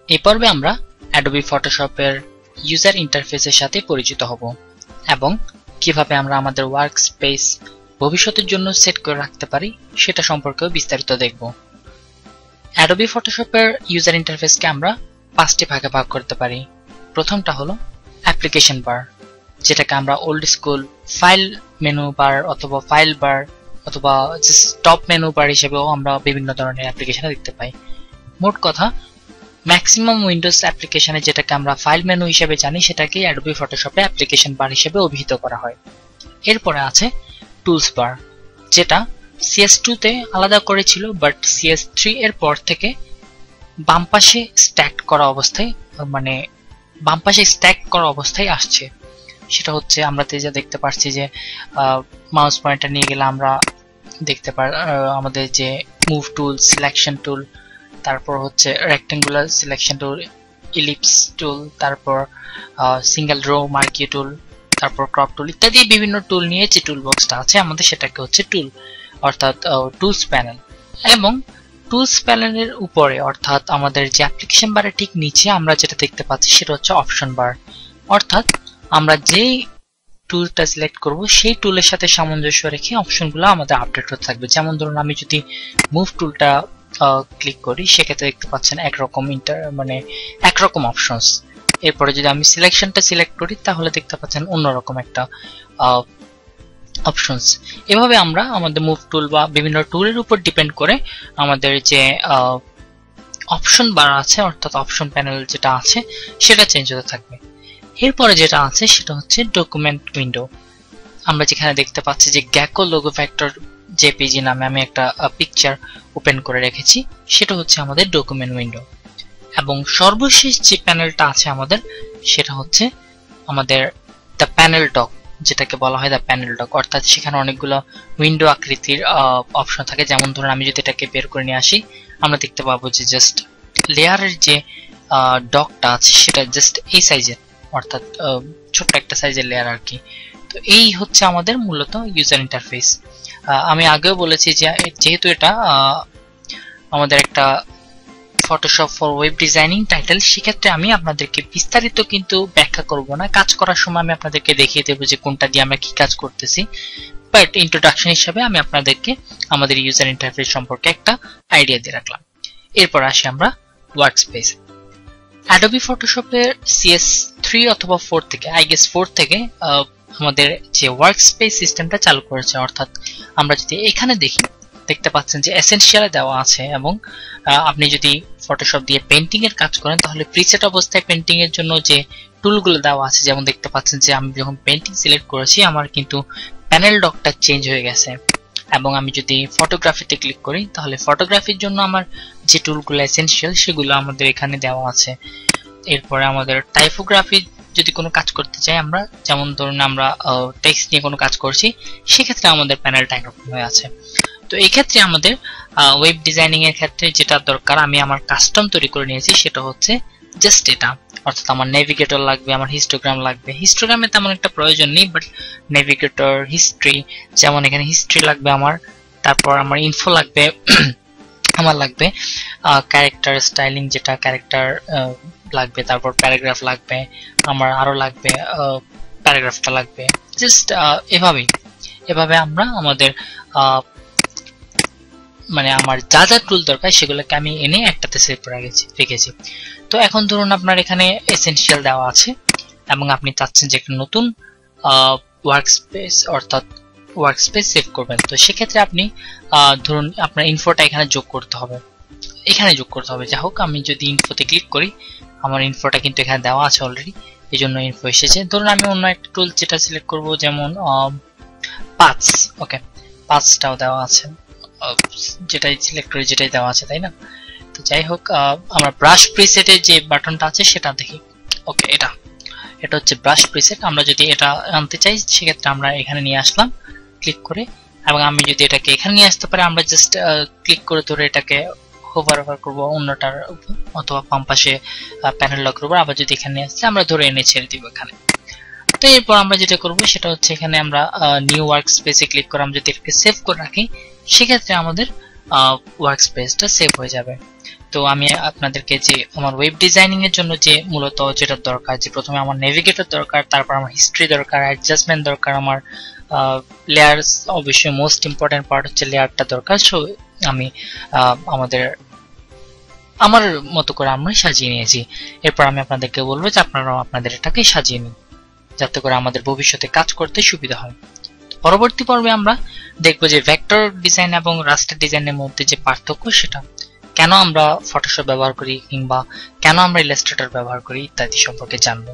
এই পর্বে আমরা অ্যাডোবি ফটোশপের ইউজার ইন্টারফেসের সাথে পরিচিত হব এবং কিভাবে আমরা আমাদের ওয়ার্কস্পেস ভবিষ্যতের জন্য সেট করে রাখতে পারি সেটা সম্পর্কেও বিস্তারিত দেখব। অ্যাডোবি ফটোশপের ইউজার ইন্টারফেসকে আমরা 5টি ভাগে ভাগ করতে পারি। প্রথমটা হলো অ্যাপ্লিকেশন বার, যেটাকে আমরা old school file menu bar অথবা ফাইল বার অথবা টপ মেনু বার হিসেবেও আমরা বিভিন্ন ধরনের অ্যাপ্লিকেশনে দেখতে পাই। মোট কথা, ম্যাক্সিমাম উইন্ডোজ অ্যাপ্লিকেশনে যেটাকে আমরা ফাইল মেনু হিসেবে জানি সেটাকে অ্যাডোবি ফটোশপে অ্যাপ্লিকেশন বার হিসেবে অভিহিত করা হয়। এরপরে আছে টুলস বার, যেটা CS2 তে আলাদা করেছিল, বাট CS3 এর পর থেকে বাম পাশে স্ট্যাক করা অবস্থায় আসছে। সেটা হচ্ছে আমরা যা দেখতে পাচ্ছি যে মাউস পয়েন্টার নিয়ে গেলে আমরা দেখতে পাই আমাদের যে মুভ টুল, সিলেকশন টুল, তারপর হচ্ছে রেক্টেঙ্গুলার সিলেকশন টুল, ইলিপস টুল, তারপর সিঙ্গেল রো মার্কি টুল, তারপর ক্রপ টুল ইত্যাদি বিভিন্ন টুল নিয়ে যে টুল বক্সটা আছে আমাদের সেটাকে হচ্ছে টুল অর্থাৎ টুলস প্যানেল। এবং টুলস প্যানেলের উপরে অর্থাৎ আমাদের যে অ্যাপ্লিকেশন বারের ঠিক নিচে আমরা যেটা দেখতে পাচ্ছি সেটা হচ্ছে অপশন বার, অর্থাৎ আমরা যেই টুলটা সিলেক্ট করব সেই টুলের সাথে সামঞ্জস্য রেখে অপশনগুলো আমাদের আপডেট হতে থাকবে। যেমন ধরুন আমি যদি মুভ টুলটা ক্লিক করি সেক্ষেত্রে দেখতে পাচ্ছেন একরকম অপশনস। এরপরে যদি আমি সিলেকশনটা সিলেক্ট করি তাহলে দেখতে পাচ্ছেন অন্যরকম একটা অপশনস। এভাবে আমরা আমাদের মুভ টুল বা বিভিন্ন টুলের উপর ডিপেন্ড করে আমাদের যে অপশন বার আছে অর্থাৎ অপশন প্যানেল যেটা আছে সেটা চেঞ্জ হতে থাকবে। এরপরে যেটা আছে সেটা হচ্ছে ডকুমেন্ট উইন্ডো। আমরা যেখানে দেখতে পাচ্ছি যে গ্যাকো লোগো ফ্যাক্টর জেপিজি নামে আমি একটা পিকচার ওপেন করে রেখেছি, সেটা হচ্ছে আমাদের ডকুমেন্ট উইন্ডো। এবং সর্বশেষ যে প্যানেলটা আছে আমাদের সেটা হচ্ছে আমাদের দ্য প্যানেল ডক, যেটাকে বলা হয় দ্য প্যানেল ডক, অর্থাৎ সেখানে অনেকগুলো উইন্ডো আকৃতির অপশন থাকে। যেমন ধরুন আমি যদি এটাকে বের করে নিয়ে আসি আমরা দেখতে পাবো যে জাস্ট লেয়ারের যে ডকটা আছে সেটা জাস্ট এই সাইজের, অর্থাৎ ছোট্ট একটা সাইজের লেয়ার আর কি। তো এই হচ্ছে আমাদের মূলত ইউজার ইন্টারফেস। আমি আগেও বলেছি যে যেহেতু এটা আমাদের একটা Photoshop for web designing title, সেক্ষেত্রে আমি আপনাদেরকে বিস্তারিত কিন্তু ব্যাখ্যা করব না। কাজ করার সময় আমি আপনাদেরকে দেখিয়ে দেবো যে কোনটা দিয়ে আমরা কি কাজ করতেছি, বাট ইন্ট্রোডাকশন হিসেবে আমি আপনাদেরকে আমাদের ইউজার ইন্টারফেস সম্পর্কে একটা আইডিয়া দিয়ে রাখলাম। এরপর আসি আমরা ওয়ার্কস্পেস। অ্যাডোবি ফটোশপের CS3 অথবা 4 থেকে, আই গেস 4 থেকে আমাদের যে ওয়ার্কস্পেস সিস্টেমটা চালু করেছে। অর্থাৎ আমরা যদি এখানে দেখতে পাচ্ছেন যে এসেনশিয়ালে দেওয়া আছে, এবং আপনি যদি ফটোশপ দিয়ে পেন্টিং এর কাজ করেন তাহলে প্রিসেট অবস্থায় পেন্টিং এর জন্য যে টুলগুলো দেওয়া আছে, যেমন দেখতে পাচ্ছেন যে আমি যখন পেন্টিং সিলেক্ট করেছি আমার কিন্তু প্যানেল ডকটা চেঞ্জ হয়ে গেছে। এবং আমি যদি ফটোগ্রাফিতে ক্লিক করি তাহলে ফটোগ্রাফির জন্য আমার যে টুলগুলো এসেনশিয়াল সেগুলো আমাদের এখানে দেওয়া আছে। এরপরে আমাদের টাইপোগ্রাফি যদি কোনো কাজ করতে চাই আমরা, যেমন ধরুন আমরা টেক্সট নিয়ে কোনো কাজ করছি, সেক্ষেত্রে আমাদের প্যানেলটা একরকম হয়ে আছে। তো এই ক্ষেত্রে আমাদের ওয়েব ডিজাইনিং এর ক্ষেত্রে যেটা দরকার আমি আমার কাস্টম তৈরি করে নিয়েছি সেটা হচ্ছে জাস্ট এটা, অর্থাৎ আমার নেভিগেটর লাগবে, আমার হিস্টোগ্রাম লাগবে। হিস্টোগ্রামে তেমন একটা প্রয়োজন নেই, বাট নেভিগেটর, হিস্ট্রি, যেমন এখানে হিস্ট্রি লাগবে আমার, তারপর আমার ইনফো লাগবে, আমার লাগবে ক্যারেক্টার স্টাইলিং যেটা ক্যারেক্টার লাগবে, তারপর প্যারাগ্রাফ লাগবে, আমার আরো লাগবে প্যারাগ্রাফটা লাগবে। জাস্ট এভাবে আমরা আমাদের আমার যা যা টুল দরকার সেগুলোকে আমি এনে একটাতে সেভ করে রেখেছি। তো এখন ধরুন আপনার এখানে এসেনশিয়াল দেওয়া আছে এবং আপনি চাচ্ছেন যে একটা নতুন ওয়ার্কস্পেস সেভ করবেন। তো সেক্ষেত্রে আপনি ধরুন আপনার ইনফোটা এখানে যোগ করতে হবে। যা হোক, আমি যদি ইনফোতে ক্লিক করি আমার ইনফোটা কিন্তু এখানে দেওয়া আছে অলরেডি, এই জন্য ইনফো এসেছে। ধরুন আমি অন্য একটা টুল যেটা সিলেক্ট করব, যেমন পাথস। ওকে, পাথসটাও দেওয়া আছে, যেটাই সিলেক্ট করি যেটাই দেওয়া আছে, তাই না? তো যাই হোক, আমরা ব্রাশ প্রিসেটের যে বাটনটা আছে সেটা দেখি। ওকে, এটা হচ্ছে ব্রাশ প্রিসেট। আমরা যদি এটা আনতে চাই সেক্ষেত্রে আমরা এখানে নিয়ে আসলাম ক্লিক করে, এবং আমি যদি এটাকে এখানে নিয়ে আসতে পারি আমরা জাস্ট ক্লিক করে ধরে এটাকে হোভার করবো অন্যটার উপর, অথবা বাম পাশে প্যানেল লক করবো। আবার যদি এখানে আসছে আমরা ধরে এনে ছেড়ে দিব এখানে। তো এরপর আমরা যেটা করবো সেটা হচ্ছে এখানে আমরা নিউ ওয়ার্কস্পেসে ক্লিক করে আমরা যদি এটাকে সেভ করে রাখি সেক্ষেত্রে আমাদের ওয়ার্কস্পেসটা সেভ হয়ে যাবে। তো আমি আপনাদেরকে যে আমার ওয়েব ডিজাইনিং এর জন্য যে মূলত যেটা দরকার, যে প্রথমে আমার নেভিগেটর দরকার, তারপর আমার হিস্ট্রি দরকার, অ্যাডজাস্টমেন্ট দরকার, আমার লেয়ারস, অবশ্যই মোস্ট ইম্পর্টেন্ট পার্ট হচ্ছে লেয়ারটা দরকার। সো আমি আমার মতো করে আমরা সাজিয়ে নিয়েছি। এরপর আমি আপনাদেরকে বলবো যে আপনারাও আপনাদের এটাকে সাজিয়ে নিন, যাতে করে আমাদের ভবিষ্যতে কাজ করতে সুবিধা হয়। পরবর্তী পর্বে আমরা দেখবো যে ভেক্টর ডিজাইন এবং রাস্টার ডিজাইনের মধ্যে যে পার্থক্য, সেটা কেন আমরা ফটোশপ ব্যবহার করি কিংবা কেন আমরা ইলাস্ট্রেটর ব্যবহার করি ইত্যাদি সম্পর্কে জানবো।